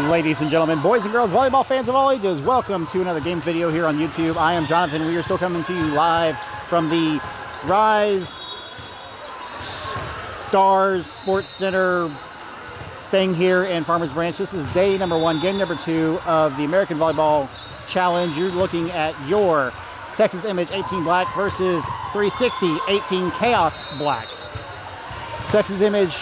Ladies and gentlemen, boys and girls, volleyball fans of all ages, welcome to another game video here on YouTube. I am Jonathan. We are still coming to you live from the Rise Stars Sports Center thing here in Farmers Branch. This is day number 1, game number 2 of the American Volleyball Challenge. You're looking at your Texas Image 18 Black versus 360 18 Chaos Black. Texas Image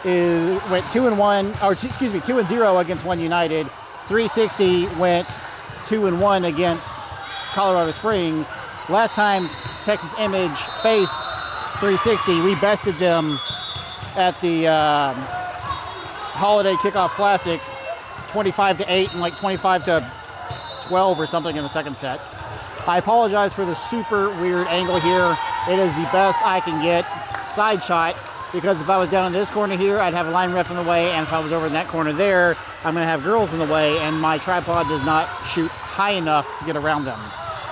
went 2-0 against One United. 360 went 2-1 against Colorado Springs. Last time Texas Image faced 360, we bested them at the Holiday Kickoff Classic, 25-8 and like 25-12 or something in the second set. I apologize for the super weird angle here. It is the best I can get. Side shot. Because if I was down in this corner here, I'd have a line ref in the way, and if I was over in that corner there, I'm going to have girls in the way, and my tripod does not shoot high enough to get around them.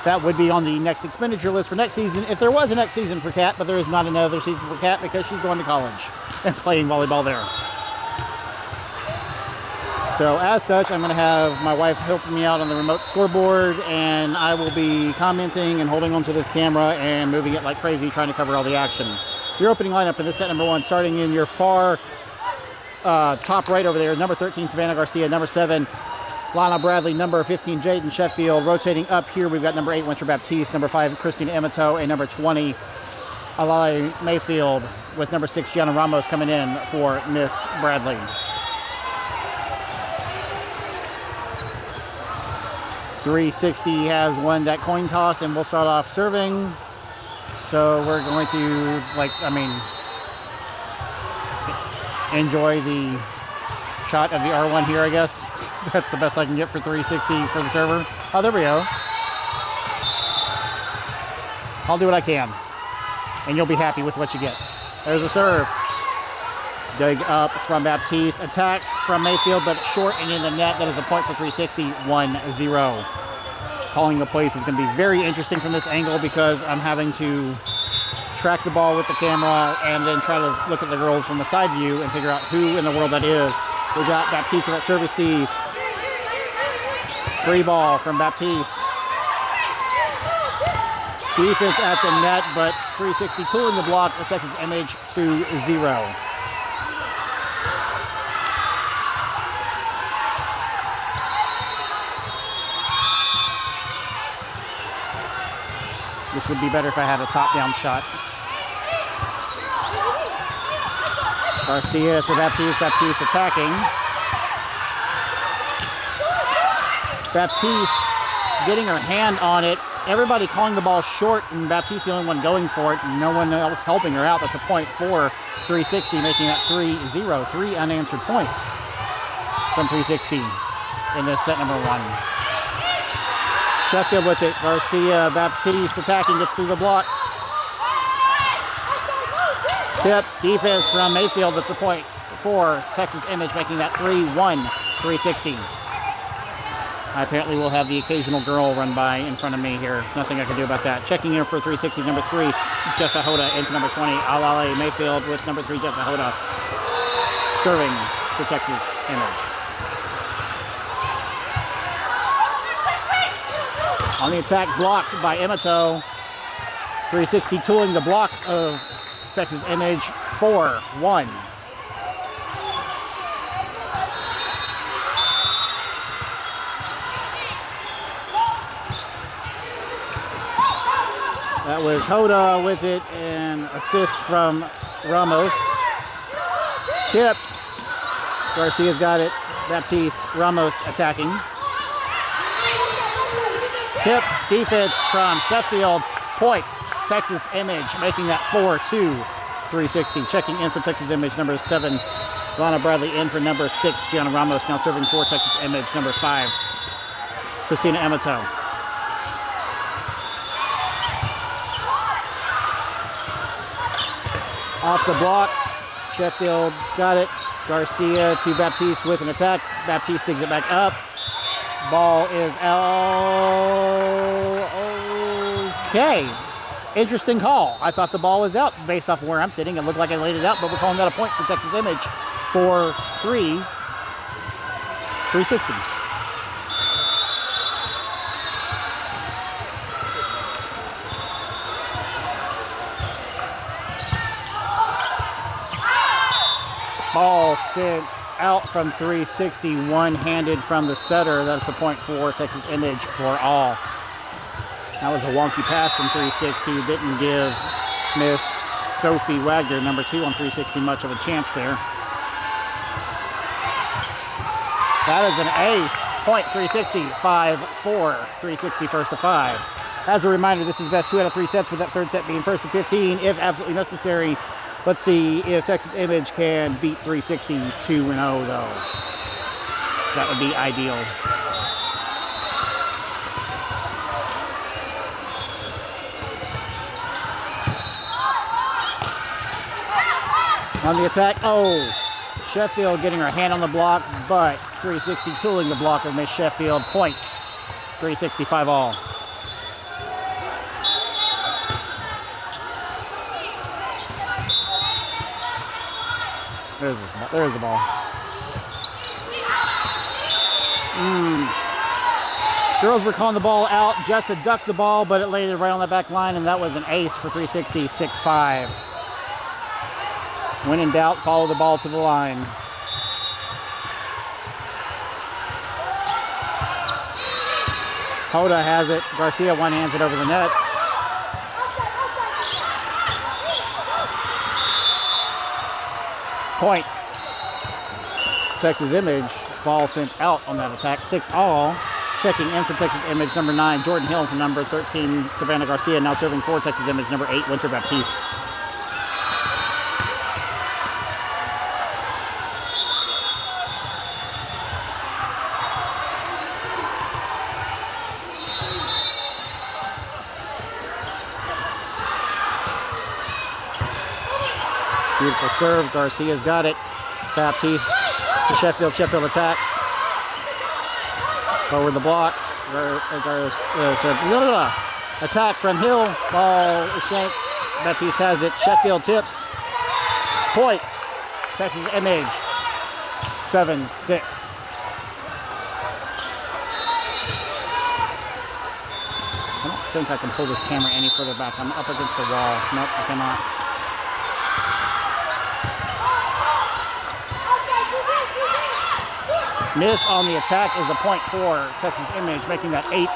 That would be on the next expenditure list for next season, if there was a next season for Kat, but there is not another season for Kat because she's going to college and playing volleyball there. So as such, I'm going to have my wife helping me out on the remote scoreboard, and I will be commenting and holding onto this camera and moving it like crazy, trying to cover all the action. Your opening lineup in this set number 1, starting in your far top right over there, number 13, Savannah Garcia, number 7, Lana Bradley, number 15, Jaden Sheffield. Rotating up here, we've got number 8, Winter Baptiste, number 5, Christina Emato, and number 20, Alali Mayfield, with number 6, Gianna Ramos coming in for Miss Bradley. .360 has won that coin toss, and we'll start off serving. So we're going to, enjoy the shot of the R1 here, I guess. That's the best I can get for 360 for the server. Oh, there we go. I'll do what I can, and you'll be happy with what you get. There's a serve. Dig up from Baptiste. Attack from Mayfield, but short and in the net. That is a point for 360, 1-0. Calling the plays is going to be very interesting from this angle because I'm having to track the ball with the camera and then try to look at the girls from the side view and figure out who in the world that is. We got Baptiste with that serve receive. Free ball from Baptiste. Defense at the net, but 360 tooling the block. The Texas Image 2-0. This would be better if I had a top-down shot. Garcia to Baptiste. Baptiste attacking. Baptiste getting her hand on it. Everybody calling the ball short, and Baptiste the only one going for it. No one else helping her out. That's a point for 360, making that 3-0. 3 unanswered points from 360 in this set number 1. Sheffield with it. Garcia, Baptiste attacking, gets through the block. Tip, defense from Mayfield. That's a point for Texas Image, making that 3-1, 360. I apparently will have the occasional girl run by in front of me here. Nothing I can do about that. Checking in for 360, number 3, Jessa Hoda, into number 20, Alali Mayfield with number 3, Jessa Hoda, serving for Texas Image. On the attack, blocked by Emato. 360 tooling the block of Texas Image. 4-1. That was Hoda with it, and assist from Ramos. Tip. Garcia's got it. Baptiste. Ramos attacking. Tip, defense from Sheffield, point, Texas Image, making that 4-2, 360. Checking in for Texas Image, number 7, Lana Bradley in for number 6, Gianna Ramos, now serving for Texas Image, number 5, Christina Emato. Off the block, Sheffield's got it, Garcia to Baptiste with an attack, Baptiste digs it back up. Ball is out. Okay. Interesting call. I thought the ball was out based off of where I'm sitting. It looked like I laid it out, but we're calling that a point for Texas Image for 3. 360. Ball sent out from 360, one-handed from the setter. That's a point for Texas Image for all. That was a wonky pass from 360. Didn't give Miss Sophie Wagner, number 2 on 360, much of a chance there. That is an ace. Point 360, 5-4. 360 first to 5. As a reminder, this is best 2 out of 3 sets, with that third set being first to 15 if absolutely necessary. Let's see if Texas Image can beat 360 2-0 though. That would be ideal. On the attack, oh, Sheffield getting her hand on the block, but 360 tooling the block of Miss Sheffield. Point 365 all. There's the ball. Girls were calling the ball out. Jessa ducked the ball, but it landed right on the back line, and that was an ace for 360, 6-5. When in doubt, follow the ball to the line. Hoda has it. Garcia one-hands it over the net. Point. Texas Image. Ball sent out on that attack. 6-all. Checking in for Texas Image, number 9, Jordan Hill, for number 13, Savannah Garcia. Now serving for Texas Image, number 8, Winter Baptiste. Beautiful serve. Garcia's got it. Baptiste to Sheffield. Sheffield attacks. Over the block. Attack from Hill. Ball is shanked. Baptiste has it. Sheffield tips. Point. Texas Image. 7-6. I don't think I can pull this camera any further back. I'm up against the wall. Nope, I cannot. Miss on the attack is a point for Texas Image, making that 8-6.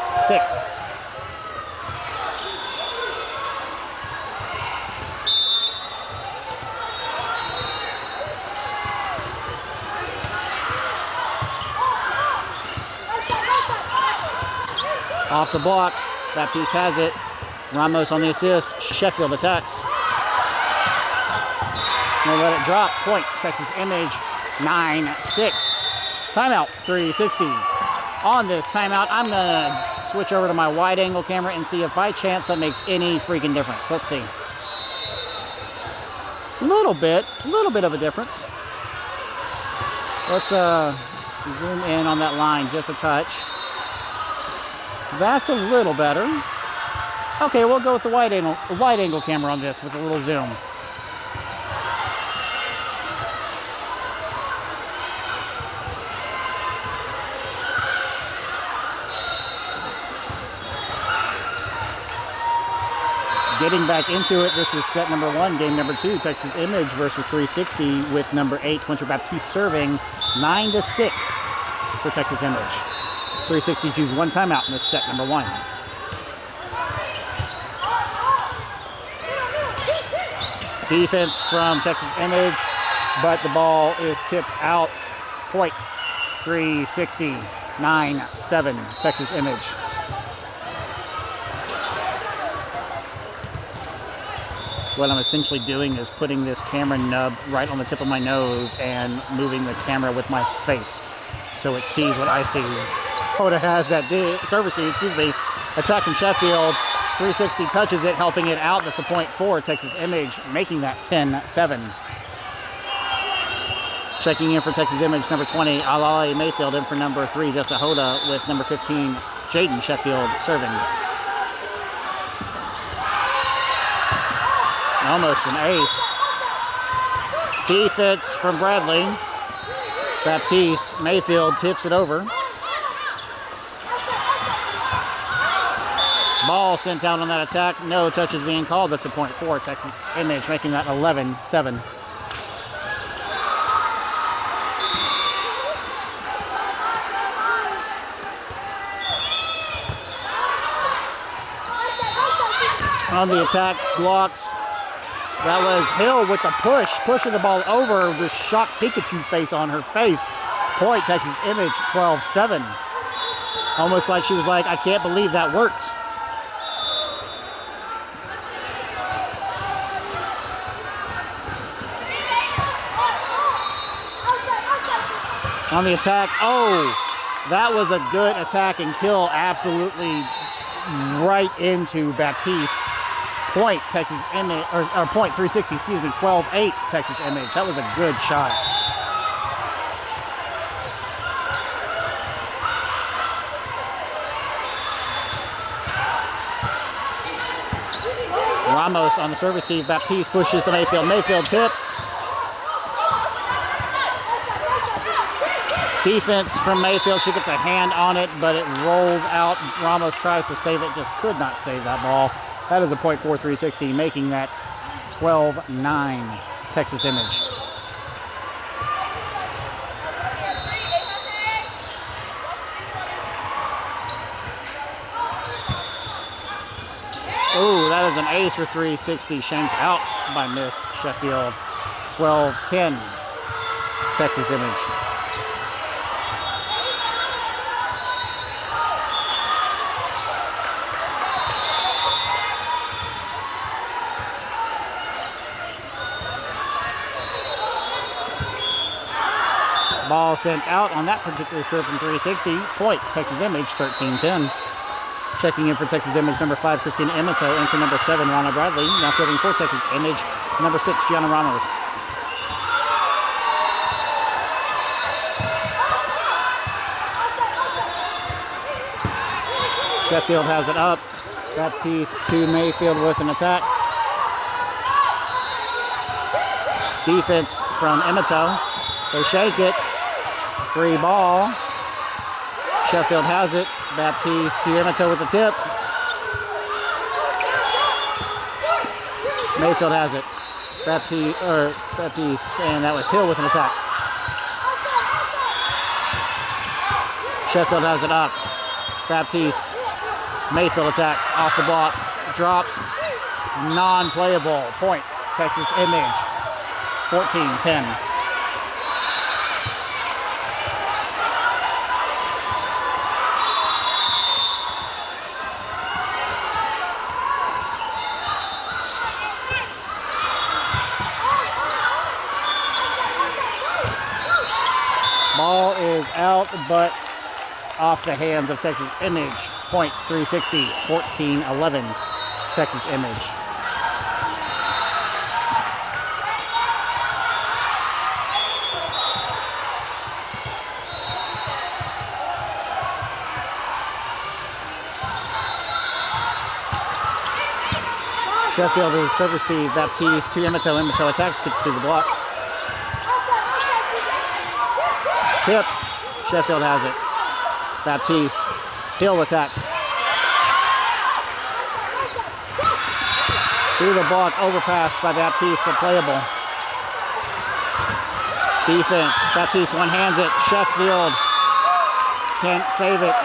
Off the block, Baptiste has it. Ramos on the assist. Sheffield attacks. They let it drop. Point, Texas Image, 9-6. Timeout, 360. On this timeout, I'm gonna switch over to my wide angle camera and see if by chance that makes any freaking difference. Let's see. A little bit of a difference. Let's zoom in on that line just a touch. That's a little better. Okay, we'll go with the wide angle camera on this with a little zoom. Getting back into it, this is set number 1, game number 2, Texas Image versus 360 with number 8, Winter Baptiste serving, 9-6 for Texas Image. 360 choose 1 timeout in this set number 1. Defense from Texas Image, but the ball is tipped out. Point, 360, 9-7, Texas Image. What I'm essentially doing is putting this camera nub right on the tip of my nose and moving the camera with my face so it sees what I see. Hoda has that service, excuse me. Attack from Sheffield. 360 touches it, helping it out. That's a point for Texas Image, making that 10-7. Checking in for Texas Image, number 20, Alali Mayfield, in for number 3, Jessa Hoda, with number 15, Jaden Sheffield serving. Almost an ace. Defense from Bradley. Baptiste, Mayfield tips it over. Ball sent out on that attack. No touches being called. That's a point for Texas Image, making that 11-7. On the attack, blocks. That was Hill with the push, pushing the ball over the shocked Pikachu face on her face. Point, Texas Image, 12-7. Almost like she was like, I can't believe that worked. On the attack, oh, that was a good attack and kill, absolutely right into Baptiste. Point, Texas Image, or point 360, excuse me, 12-8, Texas Image. That was a good shot. Ramos on the serve receive. Baptiste pushes to Mayfield. Mayfield tips. Defense from Mayfield. She gets a hand on it, but it rolls out. Ramos tries to save it, just could not save that ball. That is a point for 360, making that 12-9 Texas Image. Oh, that is an ace for 360, shanked out by Miss Sheffield. 12-10 Texas Image. Ball sent out on that particular serve from 360. Point, Texas Image, 13-10. Checking in for Texas Image, number 5, Christina Emato. And for number 7, Rana Bradley. Now serving for Texas Image, number 6, Gianna Ramos. Sheffield has it up. Baptiste to Mayfield with an attack. Defense from Emato. They shake it. Free ball. Sheffield has it. Baptiste to Emato with the tip. Mayfield has it. Baptiste, and that was Hill with an attack. Sheffield has it up. Baptiste. Mayfield attacks off the block. Drops. Non-playable. Point. Texas Image. 14-10. Ball is out, but off the hands of Texas Image. Point 360, 14-11, Texas Image. Sheffield is serve receive. Baptiste to Emato. Emato attacks, gets through the block. Tip. Sheffield has it. Baptiste. Hill attacks. Through the block. Overpass by Baptiste, but playable. Defense. Baptiste one-hands it. Sheffield can't save it.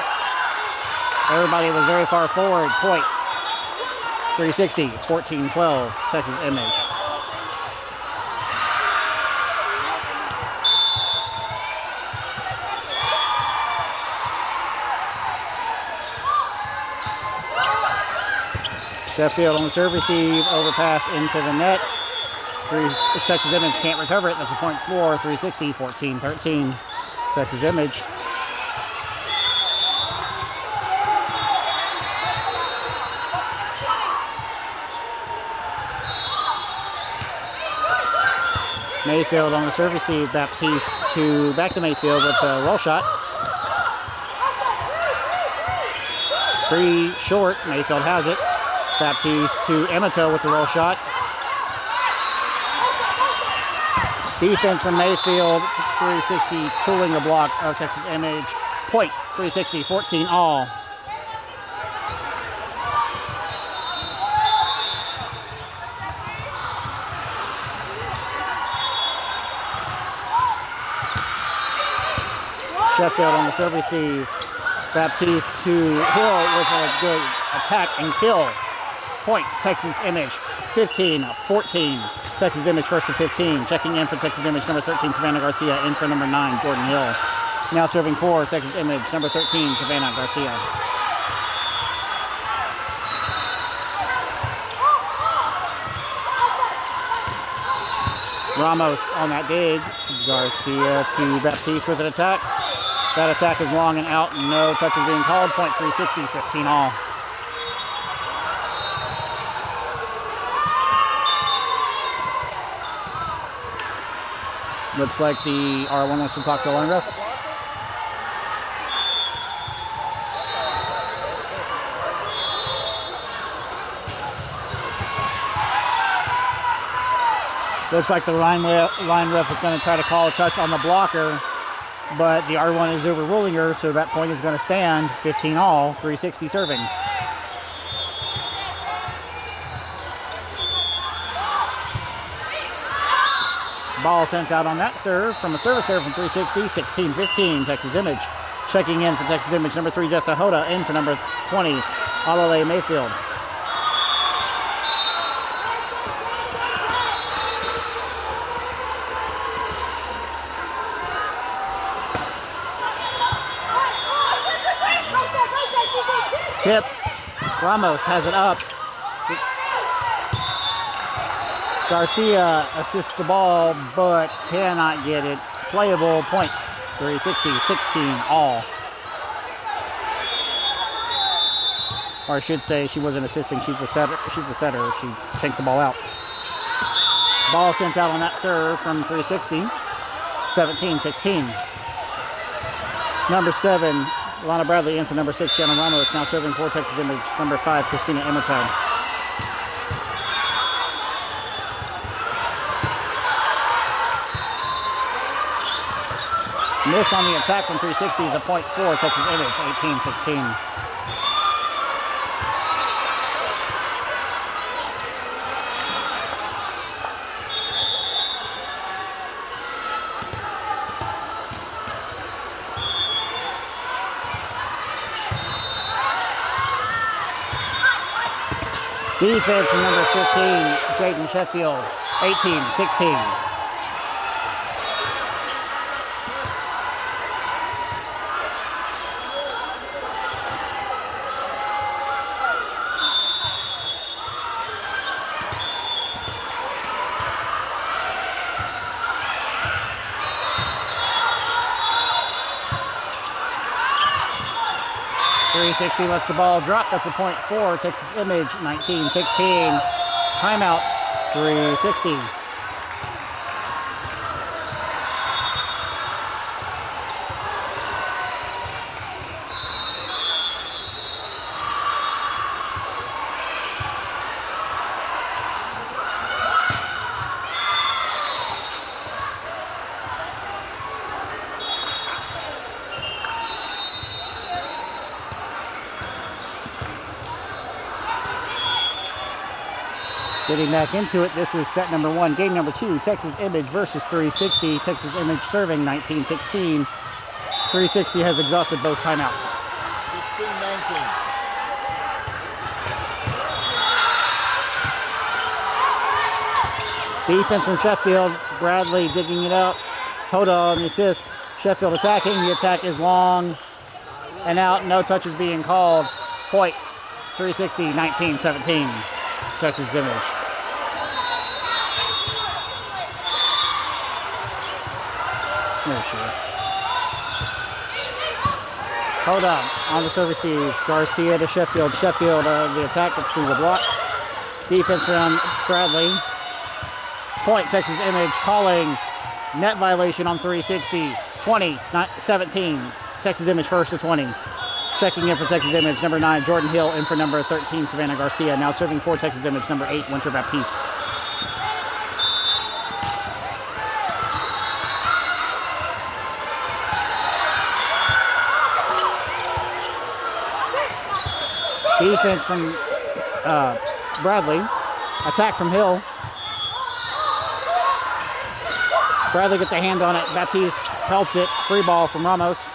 Everybody was very far forward. Point. 360. 14-12. Texas Image. Sheffield on the serve receive, overpass into the net. Texas Image can't recover it. That's a point for 360, 14-13. Texas Image. Mayfield on the serve receive. Baptiste back to Mayfield with a roll shot. Free short. Mayfield has it. Baptiste to Emato with the roll shot. Defense from Mayfield 360, tooling the block of Texas Image. Point, 360, 14 all. Sheffield on the serve receive. Baptiste to Hill with a good attack and kill. Point, Texas Image, 15, 14. Texas Image first to 15. Checking in for Texas Image, number 13, Savannah Garcia. In for number 9, Jordan Hill. Now serving for Texas Image, number 13, Savannah Garcia. Ramos on that dig. Garcia to Baptiste with an attack. That attack is long and out. No touches being called. Point, 360, 15 all. Looks like the R1 wants to talk to the line ref. Looks like the line ref is going to try to call a touch on the blocker, but the R1 is overruling her, so that point is going to stand. 15 all, 360 serving. Ball sent out on that serve from a service serve from 360, 16-15, Texas Image. Checking in for Texas Image, number 3, Jessa Hoda. In for number 20, Alale Mayfield. Tip. Ramos has it up. Garcia assists the ball, but cannot get it. Playable. Point, 360, 16 all. Or I should say, she wasn't assisting. She's a setter. She tanked the ball out. Ball sent out on that serve from 360. 17-16. Number 7, Lana Bradley in for number 6, Jenna Ramos. Now serving for Texas Image. Number 5, Christina Emerton. Miss on the attack from 360 is a point for Texas Image, 18-16. Defense from number 15, Jaden Sheffield, 18-16. Lets the ball drop. That's a point for Texas Image, 19-16. Timeout, 360. Getting back into it, this is set number 1. Game number 2, Texas Image versus 360. Texas Image serving, 19-16. 360 has exhausted both timeouts. 16-19. Defense from Sheffield. Bradley digging it up. Hoda on the assist. Sheffield attacking. The attack is long and out. No touches being called. Point, 360, 19-17. Texas Image. There she is. Hold up on the serve receive. Garcia to Sheffield. Sheffield the attack gets through the block. Defense from Bradley. Point, Texas Image calling net violation on 360. 20-17. Texas Image first to 20. Checking in for Texas Image, number 9, Jordan Hill. In for number 13, Savannah Garcia. Now serving for Texas Image, number 8, Winter Baptiste. Defense from Bradley. Attack from Hill. Bradley gets a hand on it. Baptiste helps it. Free ball from Ramos.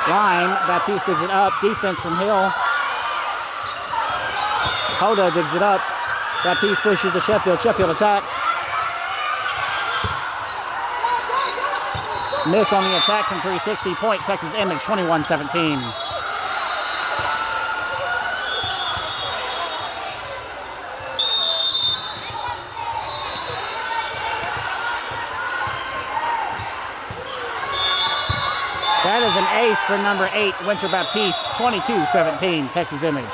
Line. Baptiste digs it up. Defense from Hill. Hoda digs it up. Baptiste pushes to Sheffield. Sheffield attacks. Miss on the attack from 360. Point, Texas Image, 21-17. That is an ace for number 8, Winter Baptiste, 22-17, Texas Image.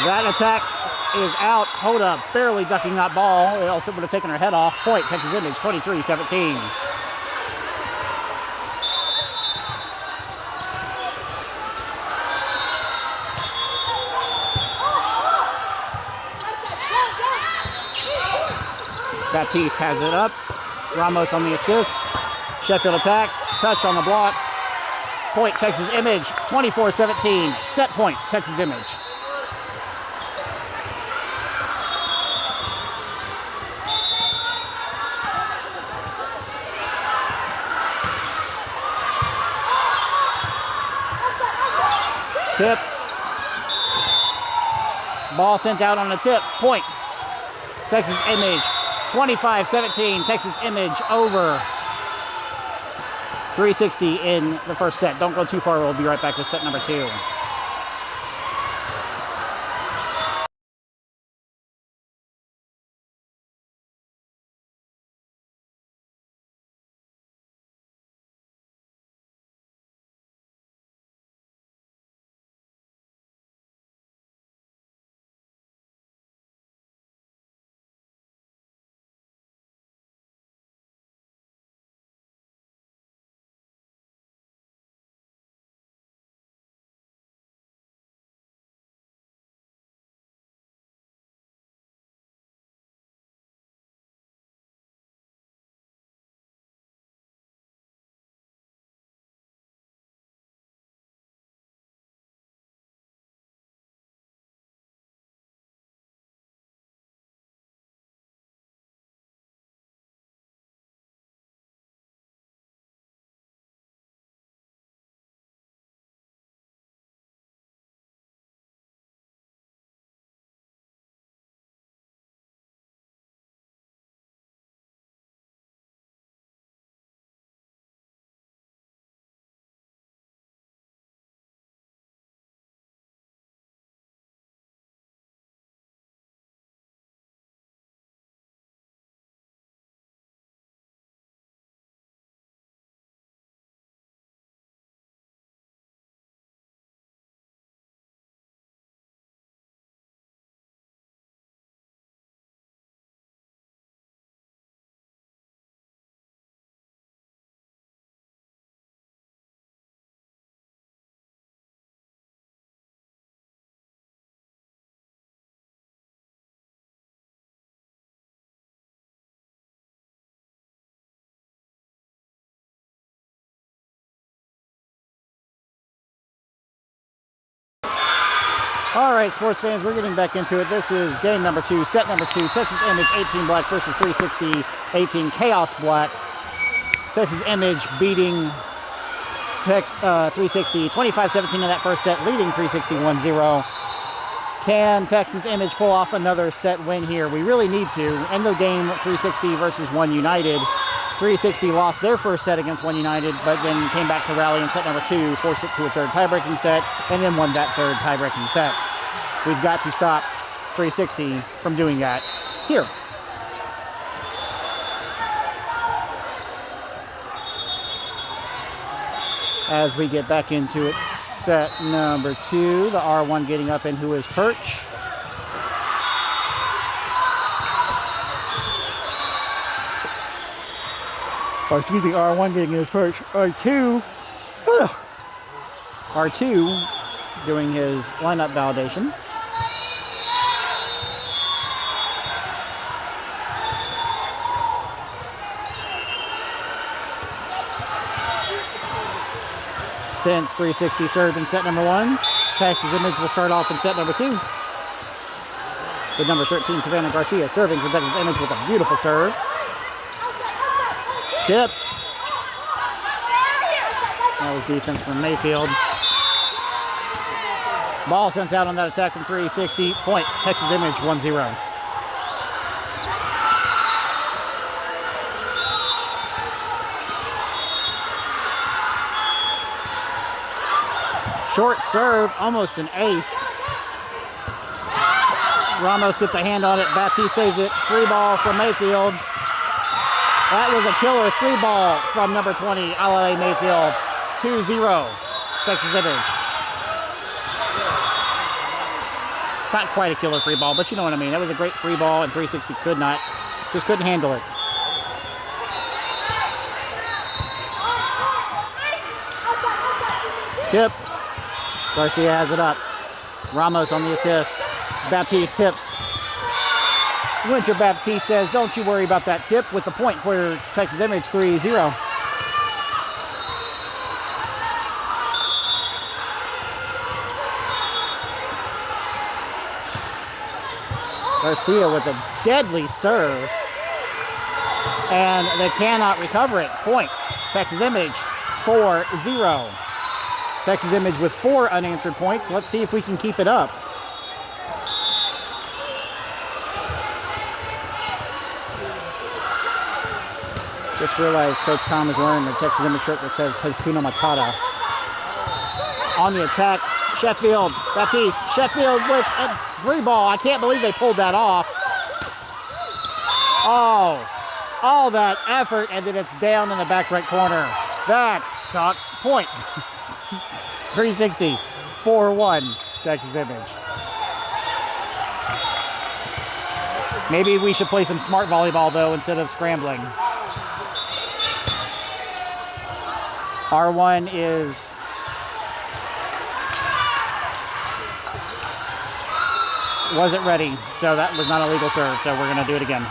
That attack is out. Hoda barely ducking that ball. It also would have taken her head off. Point, Texas Image, 23-17. Baptiste has it up. Ramos on the assist. Sheffield attacks. Touch on the block. Point, Texas Image, 24-17. Set point, Texas Image. Tip. Ball sent out on the tip. Point. Texas Image. 25-17. Texas Image over. 360 in the first set. Don't go too far. We'll be right back to set number 2. All right, sports fans, we're getting back into it. This is game number 2, set number 2. Texas Image 18 Black versus 360 18 Chaos Black. Texas Image beating 360 25-17 in that first set, leading 360 1-0. Can Texas Image pull off another set win here? We really need to. End the game 360 versus 1 United. 360 lost their first set against 1 United, but then came back to rally in set number 2, forced it to a third tie-breaking set, and then won that third tie-breaking set. We've got to stop 360 from doing that here. As we get back into it, set number 2, the R1 getting up in who is Perch. Or excuse me, R1 getting his Perch. R2 doing his lineup validation. Since 360 served in set number 1, Texas Image will start off in set number 2. With number 13, Savannah Garcia, serving for Texas Image with a beautiful serve. Tip. That was defense from Mayfield. Ball sent out on that attack from 360. Point, Texas Image 1-0. Short serve, almost an ace. Ramos gets a hand on it. Baptiste saves it. Free ball from Mayfield. That was a killer free ball from number 20, Alale Mayfield. 2-0, Texas Image. Not quite a killer free ball, but you know what I mean. That was a great free ball, and 360 just couldn't handle it. Tip. Garcia has it up. Ramos on the assist. Baptiste tips. Winter Baptiste says, don't you worry about that tip, with the point for Texas Image, 3-0. Garcia with a deadly serve. And they cannot recover it. Point, Texas Image, 4-0. Texas Image with 4 unanswered points. Let's see if we can keep it up. Just realized Coach Tom is wearing the Texas Image shirt that says Hakuna Matata. On the attack, Sheffield, Baptiste. Sheffield with a free ball. I can't believe they pulled that off. Oh, all that effort, and then it's down in the back right corner. That sucks. Point. 360, 4-1, Texas Image. Maybe we should play some smart volleyball, though, instead of scrambling. R1 wasn't ready, so that was not a legal serve, so we're going to do it again.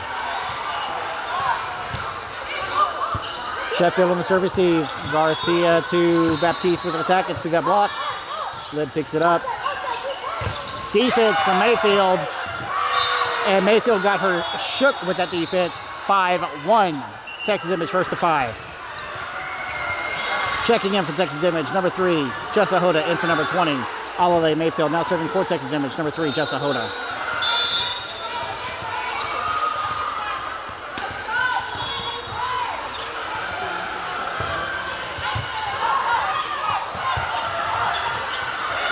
Sheffield on the serve receive. Garcia to Baptiste with an attack. Gets through that block. Lib picks it up. Defense from Mayfield. And Mayfield got her shook with that defense. 5-1. Texas Image first to 5. Checking in for Texas Image. Number 3, Jessa Hoda in for number 20. Alale Mayfield now serving for Texas Image. Number 3, Jessa Hoda.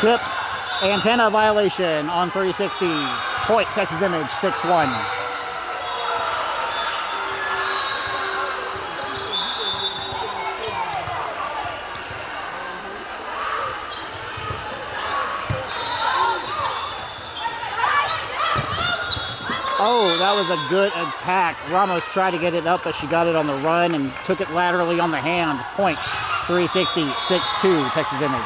Tip, antenna violation on 360. Point, Texas Image, 6-1. Oh, that was a good attack. Ramos tried to get it up, but she got it on the run and took it laterally on the hand. Point, 360, 6-2, Texas Image.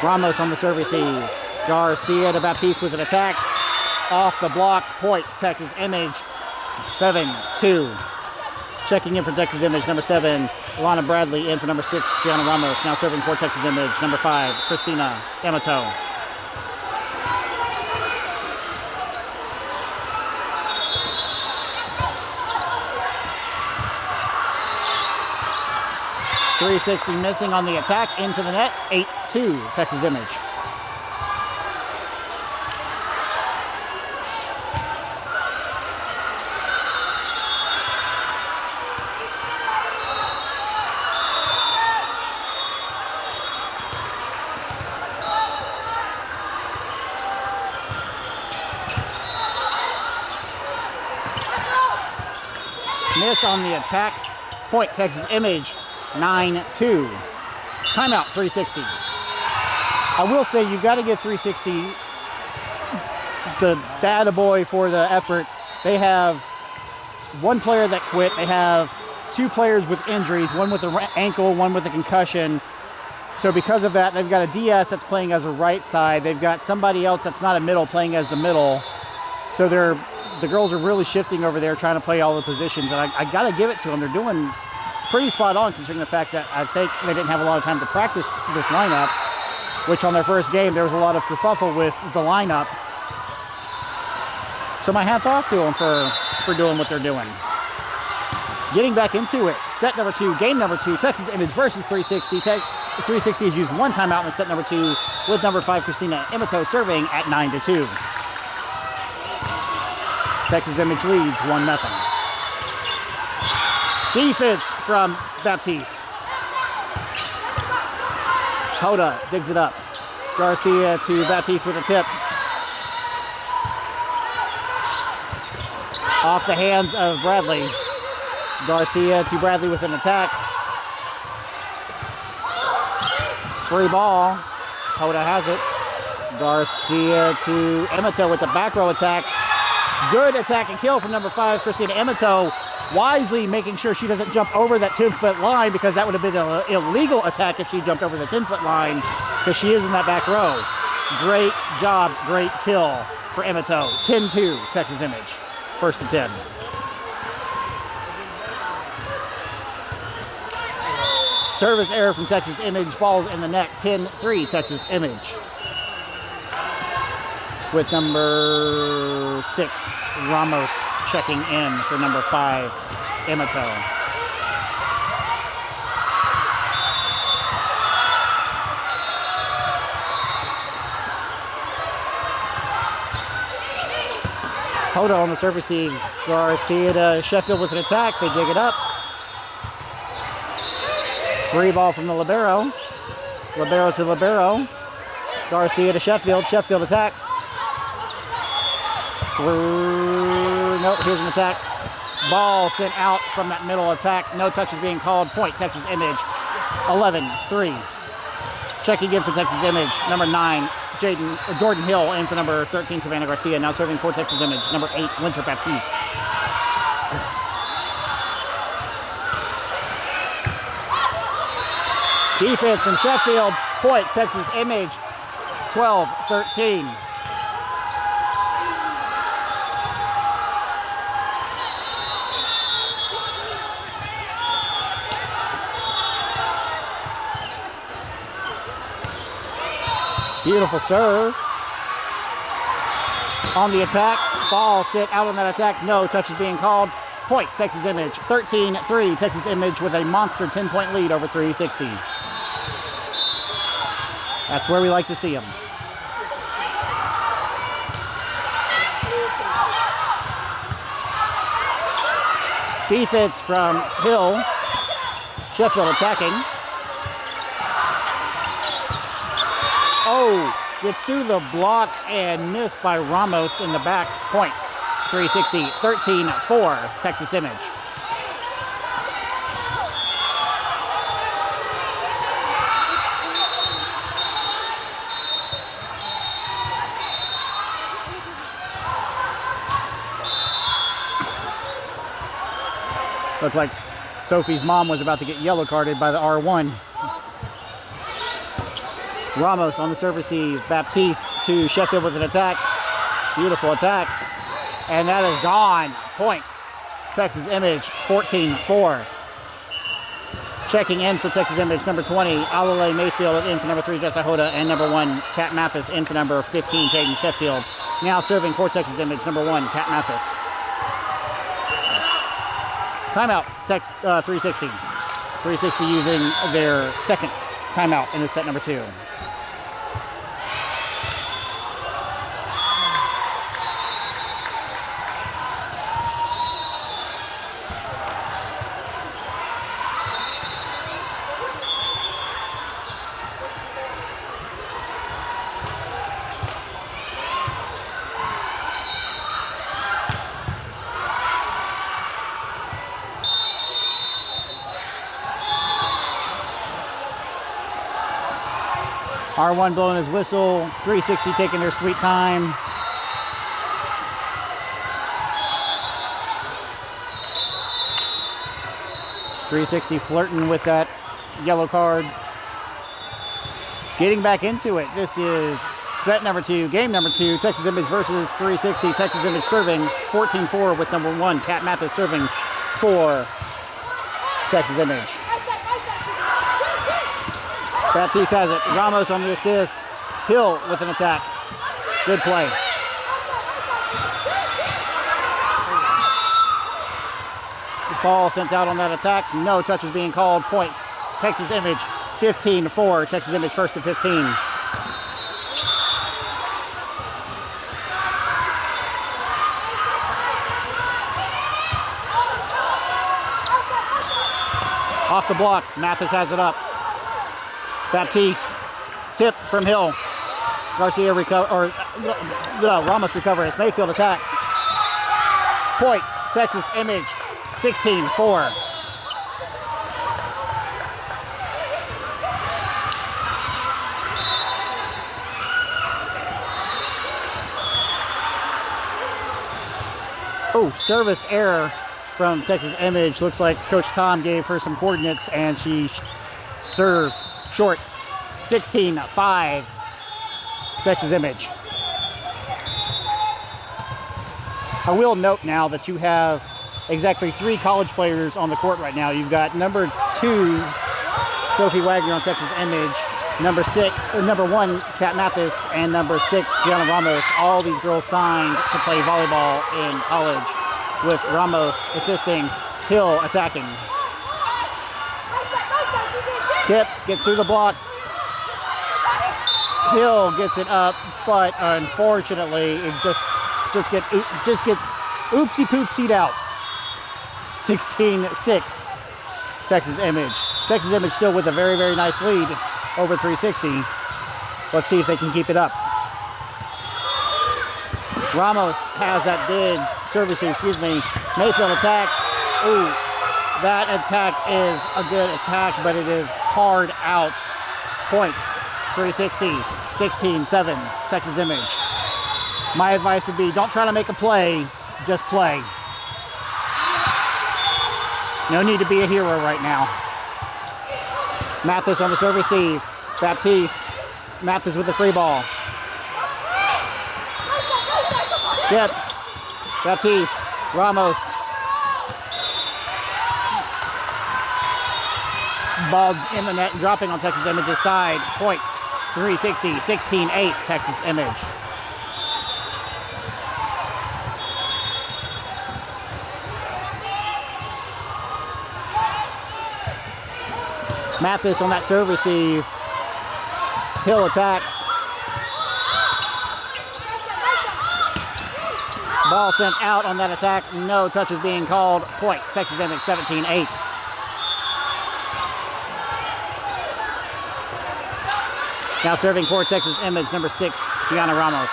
Ramos on the serve receive. Garcia to Baptiste with an attack. Off the block. Point, Texas Image. 7-2. Checking in for Texas Image. Number 7, Alana Bradley in for number 6, Gianna Ramos. Now serving for Texas Image. Number 5, Christina Amato. .360 missing on the attack, into the net, 8-2, Texas Image. Miss on the attack, point, Texas Image. 9-2. Timeout, 360. I will say you've got to give 360 the data boy for the effort. They have one player that quit. They have 2 players with injuries, one with an ankle, one with a concussion. So because of that, they've got a DS that's playing as a right side. They've got somebody else that's not a middle playing as the middle. So the girls are really shifting over there, trying to play all the positions. And I got to give it to them. They're doing pretty spot on, considering the fact that I think they didn't have a lot of time to practice this lineup, which on their first game, there was a lot of kerfuffle with the lineup. So my hat's off to them for doing what they're doing. Getting back into it, set number 2, game number 2, Texas Image versus 360. 360 has used 1 timeout in the set number 2, with number 5, Christina Emito, serving at 9-2. Texas Image leads 1-0. Defense from Baptiste. Hoda digs it up. Garcia to Baptiste with a tip. Off the hands of Bradley. Garcia to Bradley with an attack. Free ball. Hoda has it. Garcia to Emito with the back row attack. Good attack and kill from number 5, Christina Emito. Wisely making sure she doesn't jump over that 10-foot line, because that would have been an illegal attack if she jumped over the 10-foot line, because she is in that back row. Great job, great kill for Emito. 10-2, Texas Image. First and 10. Service error from Texas Image. Ball's in the net. 10-3, Texas Image. With number 6, Ramos, checking in for number 5, Emito. Hoda on the service receive. Garcia to Sheffield with an attack. They dig it up. Free ball from the libero. Libero to libero. Garcia to Sheffield. Sheffield attacks. Nope, here's an attack. Ball sent out from that middle attack. No touches being called. Point, Texas Image. 11-3. Checking in for Texas Image. Number 9, Jordan Hill, in for number 13, Savannah Garcia. Now serving for Texas Image. Number 8, Winter Baptiste. Defense from Sheffield. Point, Texas Image. 12-13. Beautiful serve. On the attack. Ball sit out on that attack. No touches being called. Point, Texas Image. 13-3. Texas Image with a monster 10-point lead over 360. That's where we like to see them. Defense from Hill. Sheffield attacking. Oh, gets through the block and missed by Ramos in the back. Point, 360, 13-4, Texas Image. Looked like Sophie's mom was about to get yellow carded by the R1. Ramos on the serve receive. Baptiste to Sheffield with an attack. Beautiful attack. And that is gone. Point. Texas Image, 14-4. Checking in for Texas Image, number 20, Alale Mayfield, in for number 3, Jessa Hoda, and number 1, Kat Mathis, in for number 15, Jaden Sheffield. Now serving for Texas Image, number 1, Kat Mathis. Timeout, 360. 360 using their second timeout in the set number 2. R1 blowing his whistle, 360 taking their sweet time. 360 flirting with that yellow card. Getting back into it. This is set number 2, game number 2, Texas Image versus 360. Texas Image serving 14-4 with number 1, Kat Mathis serving for Texas Image. Baptiste has it. Ramos on the assist. Hill with an attack. Good play. The ball sent out on that attack. No touches being called. Point. Texas Image 15-4. Texas Image first to 15. Off the block. Mathis has it up. Baptiste. Tip from Hill. Garcia recover, Ramos recovers. Mayfield attacks. Point. Texas Image 16-4. Oh, service error from Texas Image. Looks like Coach Tom gave her some coordinates and she served short. 16-5. Texas Image. I will note now that you have exactly 3 college players on the court right now. You've got number 2, Sophie Wagner on Texas Image, number 1, Kat Mathis, and number 6, Gianna Ramos. All these girls signed to play volleyball in college, with Ramos assisting, Hill attacking. Tip gets through the block. Hill gets it up, but unfortunately, it just gets oopsie poopsied out. 16-6, Texas Image. Texas Image still with a very, very nice lead over 360. Let's see if they can keep it up. Ramos has that big service, Mayfield attacks. Ooh, that attack is a good attack, but it is hard out. Point. 360, 16-7, Texas Image. My advice would be don't try to make a play, just play. No need to be a hero right now. Mathis on the serve receive. Baptiste. Mathis with the free ball. Tip. Baptiste. Ramos. Ball in the net and dropping on Texas Image's side. Point. 360, 16-8, Texas Image. Mathis on that serve receive. Hill attacks. Ball sent out on that attack. No touches being called. Point. Texas Image 17-8. Now serving for Texas Image, number 6, Gianna Ramos.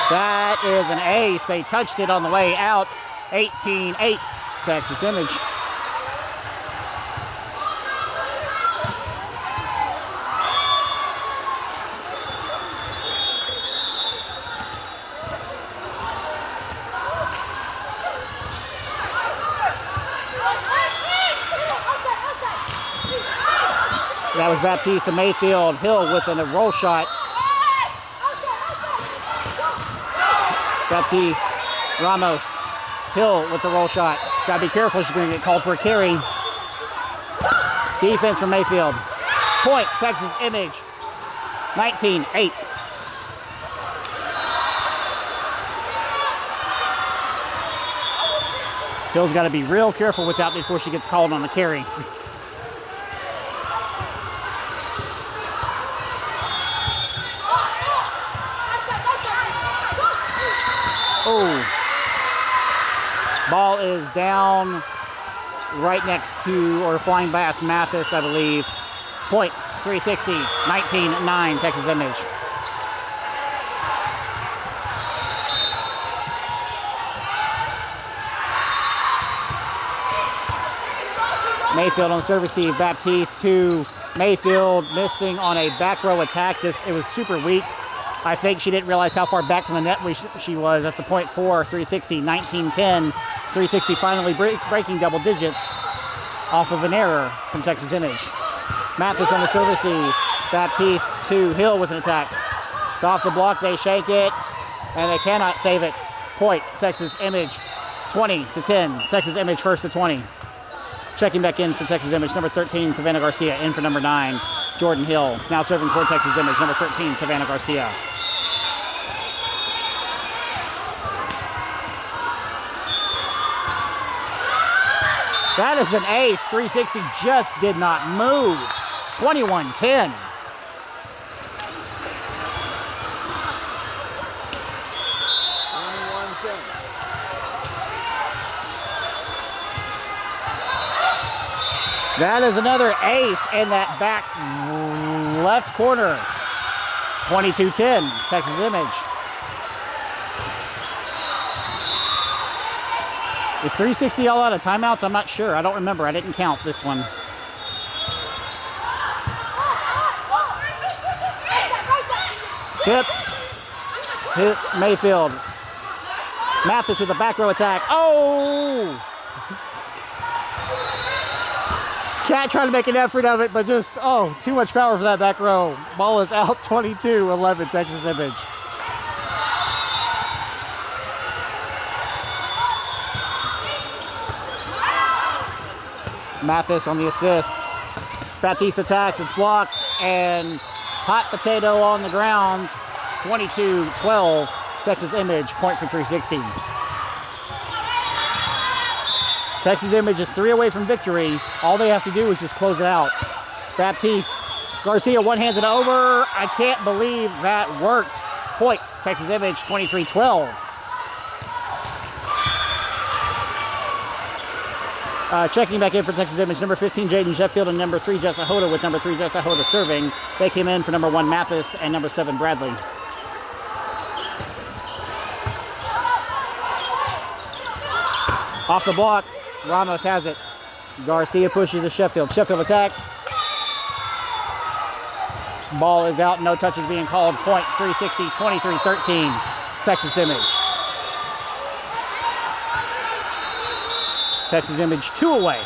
That is an ace. They touched it on the way out. 18-8, Texas Image. That was Baptiste to Mayfield. Hill with a roll shot. Baptiste, Ramos, Hill with the roll shot. She's got to be careful. She's going to get called for a carry. Defense from Mayfield. Point, Texas Image. 19-8. Hill's got to be real careful with that before she gets called on the carry. Oh, ball is down right next to, or flying past Mathis, I believe. Point, 360, 19-9, Texas Image. Mayfield on the serve receive. Baptiste to Mayfield, missing on a back row attack. It was super weak. I think she didn't realize how far back from the net she was. That's a .4, 360, 19-10. 360 finally breaking double digits off of an error from Texas Image. Mathis on the service receive. Baptiste to Hill with an attack. It's off the block, they shake it, and they cannot save it. Point, Texas Image, 20-10. Texas Image first to 20. Checking back in for Texas Image, number 13, Savannah Garcia, in for number 9, Jordan Hill. Now serving for Texas Image, number 13, Savannah Garcia. That is an ace. 360 just did not move. 21-10. That is another ace in that back left corner. 22-10, Texas Image. Is 360 all out of timeouts? I'm not sure. I don't remember. I didn't count this one. Tip. Hit Mayfield. Mathis with a back row attack. Oh! Cat trying to make an effort of it, but just, too much power for that back row. Ball is out 22-11, Texas Image. Mathis on the assist. Baptiste attacks, it's blocked, and hot potato on the ground. 22-12, Texas Image, point for 360. Texas Image is 3 away from victory. All they have to do is just close it out. Baptiste, Garcia one-handed over. I can't believe that worked. Point, Texas Image, 23-12. Checking back in for Texas Image, number 15, Jaden Sheffield, and number 3, Jessa Hoda, with number 3, Jessa Hoda serving. They came in for number 1, Mathis, and number 7, Bradley. Off the block, Ramos has it. Garcia pushes to Sheffield. Sheffield attacks. Ball is out, no touches being called. Point, 360, 23-13, Texas Image. Texas Image 2 away.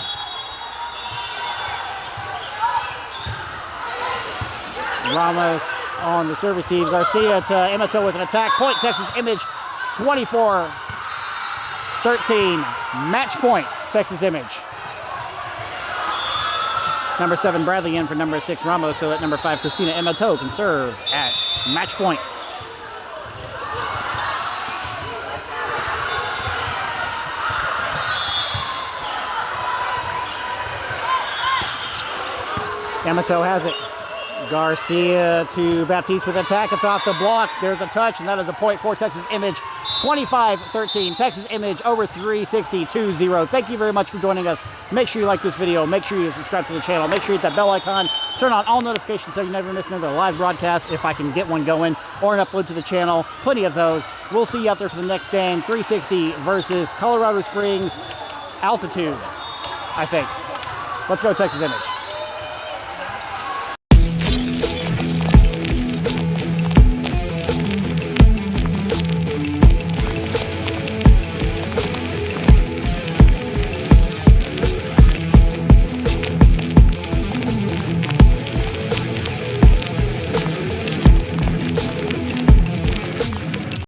Ramos on the service receive. Garcia to Emato with an attack. Point, Texas Image 24-13. Match point, Texas Image. Number 7, Bradley in for number 6, Ramos, so that number 5, Christina Emato can serve at match point. Emato has it. Garcia to Baptiste with an attack. It's off the block. There's a touch, and that is a point for Texas Image. 25-13. Texas Image over 360, 2-0. Thank you very much for joining us. Make sure you like this video. Make sure you subscribe to the channel. Make sure you hit that bell icon. Turn on all notifications so you never miss another live broadcast if I can get one going, or an upload to the channel. Plenty of those. We'll see you out there for the next game. 360 versus Colorado Springs Altitude, I think. Let's go, Texas Image.